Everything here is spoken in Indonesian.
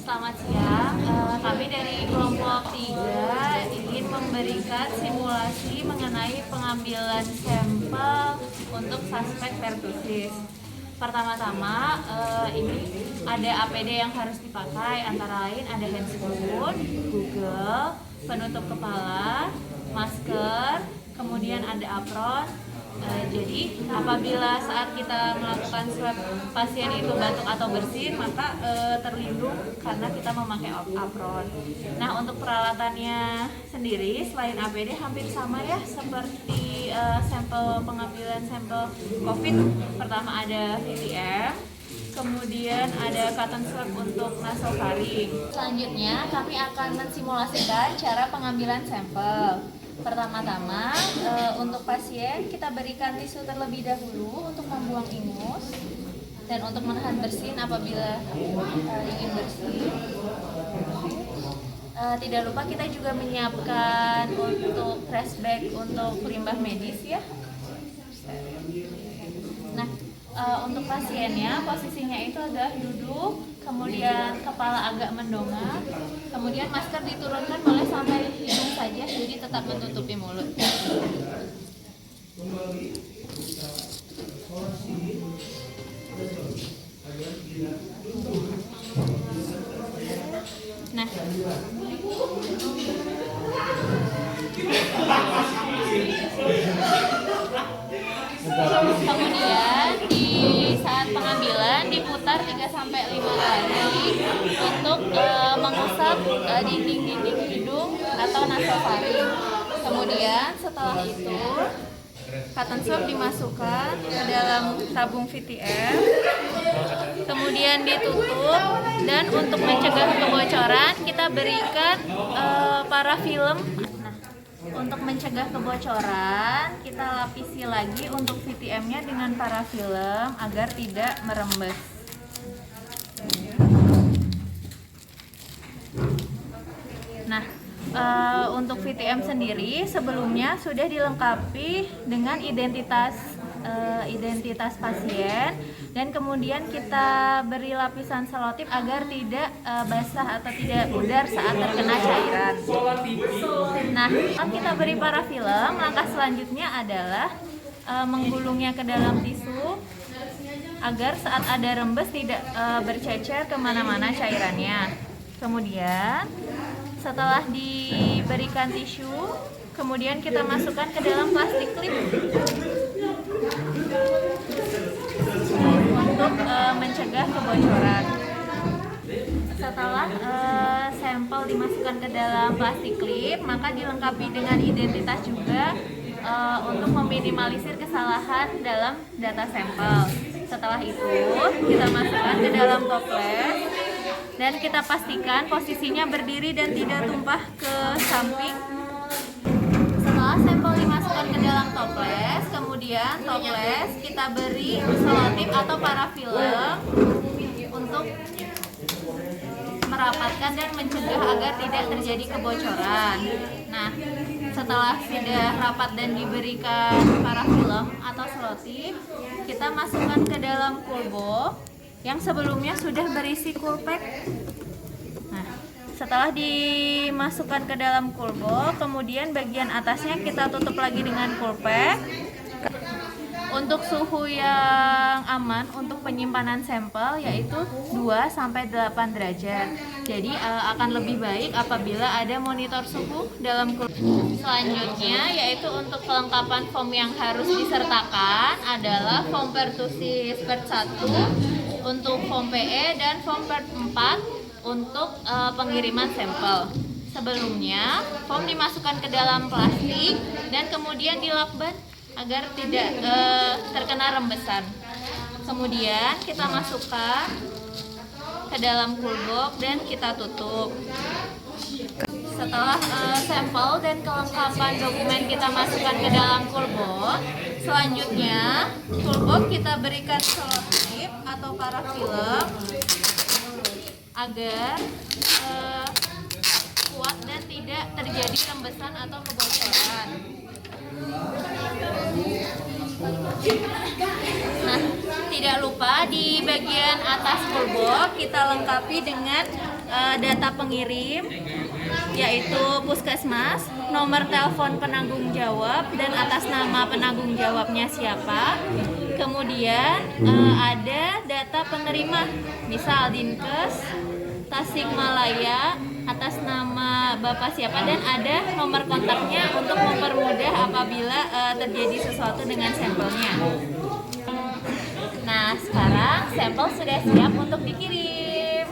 Selamat siang, kami dari kelompok 3 ingin memberikan simulasi mengenai pengambilan sampel untuk suspek pertusis. Pertama-tama, ini ada APD yang harus dipakai, antara lain ada handscoon, Google, penutup kepala, masker, kemudian ada apron. Jadi apabila saat kita melakukan swab pasien itu batuk atau bersin, maka terlindung karena kita memakai apron. Nah, untuk peralatannya sendiri selain APD hampir sama ya seperti sampel pengambilan sampel COVID. Pertama ada VTM, kemudian ada cotton swab untuk nasofaring. Selanjutnya kami akan mensimulasikan cara pengambilan sampel. Pertama-tama untuk pasien kita berikan tisu terlebih dahulu untuk membuang ingus dan untuk menahan bersin apabila ingin bersin. Tidak lupa kita juga menyiapkan untuk trash bag untuk limbah medis ya. Nah, untuk pasiennya posisinya itu adalah duduk, kemudian kepala agak mendongak, kemudian masker diturunkan boleh sampai hidung saja, jadi tetap menutupi mulut. Nah, kemudian di saat pengambilan diputar 3-5 kali untuk mengusap dinding-dinding hidung atau nasofaring. Kemudian setelah itu cotton swab dimasukkan ke dalam tabung VTM, kemudian ditutup, dan untuk mencegah kebocoran kita berikan parafilm. Untuk mencegah kebocoran, kita lapisi lagi untuk VTM-nya dengan parafilm agar tidak merembes. Nah, untuk VTM sendiri sebelumnya sudah dilengkapi dengan identitas pasien, dan kemudian kita beri lapisan selotip agar tidak basah atau tidak pudar saat terkena cairan. Nah, setelah kita beri parafilm, langkah selanjutnya adalah menggulungnya ke dalam tisu agar saat ada rembes tidak bercecer kemana-mana cairannya. Kemudian setelah diberikan tisu, kemudian kita masukkan ke dalam plastik klip untuk mencegah kebocoran. Setelah sampel dimasukkan ke dalam plastik klip, maka dilengkapi dengan identitas juga untuk meminimalisir kesalahan dalam data sampel. Setelah itu kita masukkan ke dalam toples dan kita pastikan posisinya berdiri dan tidak tumpah ke samping. Setelah sampel dimasukkan ke dalam toples, kemudian toples kita beri selotip atau parafilm untuk merapatkan dan mencegah agar tidak terjadi kebocoran. Nah, setelah sudah rapat dan diberikan parafilm atau selotip, kita masukkan ke dalam kulbo yang sebelumnya sudah berisi coolpack. Nah, setelah dimasukkan ke dalam kulbo, kemudian bagian atasnya kita tutup lagi dengan coolpack. Untuk suhu yang aman untuk penyimpanan sampel yaitu 2-8 derajat. Jadi akan lebih baik apabila ada monitor suhu dalam kulbo. Selanjutnya yaitu untuk kelengkapan form yang harus disertakan adalah form pertusis part 1 untuk form PE dan form part 4 untuk pengiriman sampel. Sebelumnya form dimasukkan ke dalam plastik dan kemudian dilakban agar tidak terkena rembesan. Kemudian kita masukkan ke dalam kulbox dan kita tutup. Setelah sampel dan kelengkapan dokumen kita masukkan ke dalam kulbox, selanjutnya kulbox kita berikan selotip atau parafilm agar kuat dan tidak terjadi rembesan atau kebocoran. Nah, tidak lupa di bagian atas kulbox kita lengkapi dengan data pengirim, yaitu puskesmas, nomor telepon penanggung jawab dan atas nama penanggung jawabnya siapa. Kemudian ada data penerima, misal Dinkes Tasikmalaya atas nama Bapak siapa, dan ada nomor kontaknya untuk mempermudah apabila terjadi sesuatu dengan sampelnya. Nah, sekarang sampel sudah siap untuk dikirim.